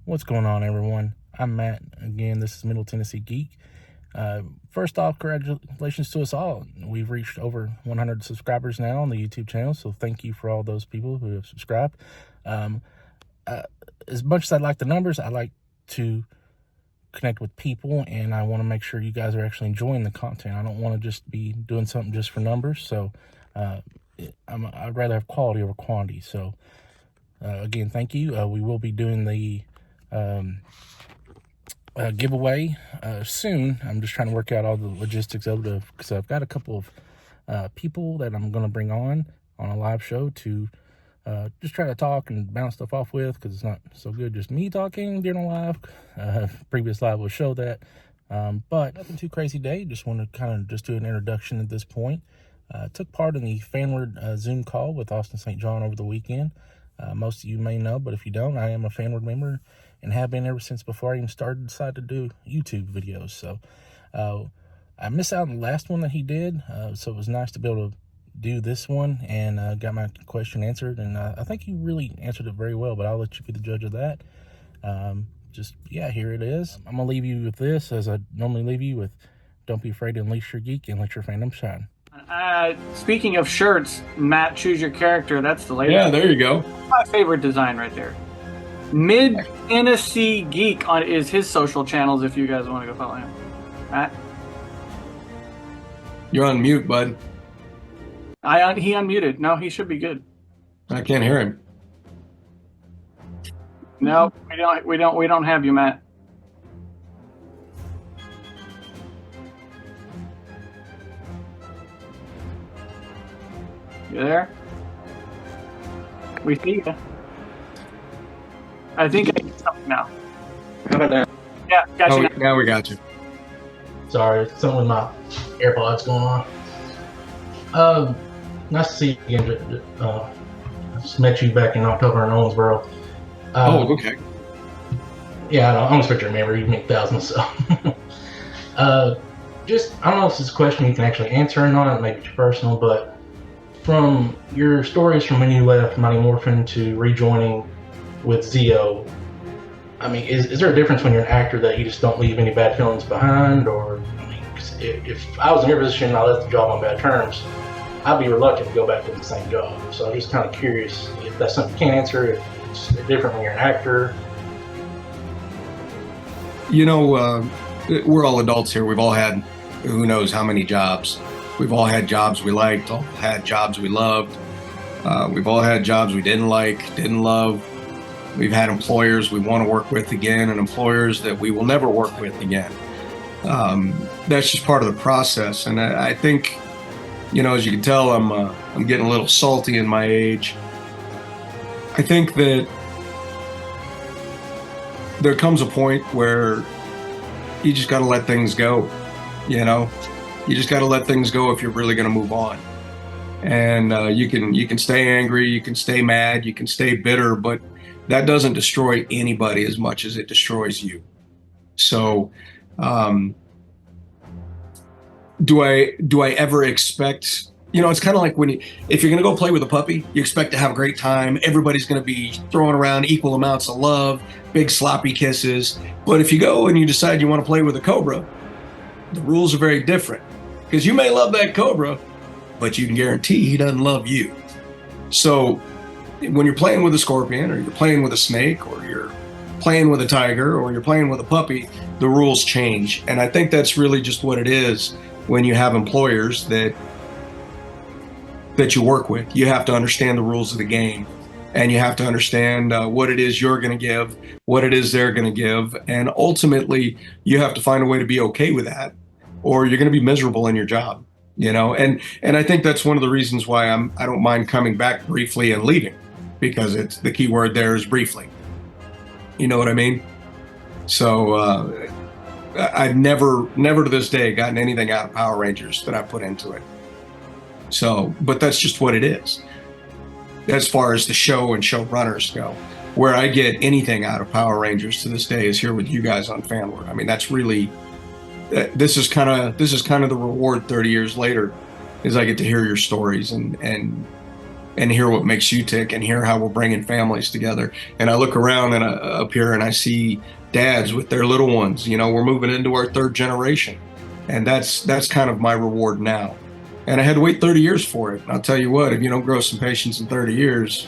What's going on, everyone? I'm Matt. Again, this is MidTNGeek. First off, congratulations to us all. We've reached over 100 subscribers now on the YouTube channel, so thank you for all those people who have subscribed. As much as I like the numbers, I like to connect with people, and I want to make sure you guys are actually enjoying the content. I don't want to just be doing something just for numbers, so I'd rather have quality over quantity. So again, thank you. We will be doing the giveaway soon. I'm just trying to work out all the logistics of it, because I've got a couple of people that I'm going to bring on a live show to just try to talk and bounce stuff off with, because it's not so good just me talking during a live. Previous live will show that, but nothing too crazy today. Just want to kind of just do an introduction at this point. Took part in the Fanward Zoom call with Austin St. John over the weekend. Most of you may know, but if you don't, I am a Fanward member and have been ever since before I even decided to do YouTube videos. So I missed out on the last one that he did, so it was nice to be able to do this one and got my question answered, and I think he really answered it very well, but I'll let you be the judge of that. Yeah, here it is. I'm gonna leave you with this, as I normally leave you with: don't be afraid to unleash your geek and let your fandom shine. Speaking of shirts, Matt, choose your character. That's the latest. Yeah, there you go. My favorite design right there. MidTNGeek is his social channels if you guys want to go follow him. Matt? You're on mute, bud. He unmuted. No, he should be good. I can't hear him. No, we don't have you, Matt. You there? We see you. I think I get something now. How about that? Yeah, got you. Now we got you. Sorry, something with my AirPods going on. Nice to see you again. I just met you back in October in Owensboro. Okay. Yeah, I don't expect you to remember. You make thousands, so. I don't know if this is a question you can actually answer or not. Maybe it's personal, but from your stories from when you left Mighty Morphin to rejoining with Zio, I mean, is there a difference when you're an actor that you just don't leave any bad feelings behind? Or, I mean, if I was in your position and I left the job on bad terms, I'd be reluctant to go back to the same job. So I'm just kind of curious if that's something you can't answer, if it's different when you're an actor. You know, we're all adults here. We've all had who knows how many jobs. We've all had jobs we liked, all had jobs we loved. We've all had jobs we didn't like, didn't love. We've had employers we want to work with again and employers that we will never work with again. That's just part of the process. And I think, you know, as you can tell, I'm getting a little salty in my age. I think that there comes a point where you just got to let things go, you know? You just got to let things go if you're really going to move on. And you can stay angry, you can stay mad, you can stay bitter, but that doesn't destroy anybody as much as it destroys you. So, do I ever expect? You know, it's kind of like if you're going to go play with a puppy, you expect to have a great time. Everybody's going to be throwing around equal amounts of love, big sloppy kisses. But if you go and you decide you want to play with a cobra, the rules are very different. Because you may love that cobra, but you can guarantee he doesn't love you. So when you're playing with a scorpion, or you're playing with a snake, or you're playing with a tiger, or you're playing with a puppy, the rules change. And I think that's really just what it is when you have employers that you work with. You have to understand the rules of the game, and you have to understand what it is you're going to give, what it is they're going to give. And ultimately, you have to find a way to be okay with that, or you're going to be miserable in your job, you know? And I think that's one of the reasons why I don't mind coming back briefly and leaving, because it's the key word there is briefly. You know what I mean? So I've never to this day gotten anything out of Power Rangers that I put into it. So, but that's just what it is. As far as the show and showrunners go, where I get anything out of Power Rangers to this day is here with you guys on Fanward. I mean, that's really, this is kind of the reward 30 years later, is I get to hear your stories and and hear what makes you tick and hear how we're bringing families together. And I look around and up here and I see dads with their little ones. You know, we're moving into our third generation, and that's kind of my reward now. And I had to wait 30 years for it. And I'll tell you what, if you don't grow some patience in 30 years,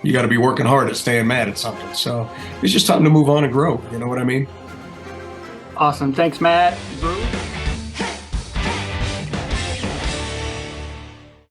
you got to be working hard at staying mad at something. So it's just time to move on and grow. You know what I mean? Awesome. Thanks, Matt.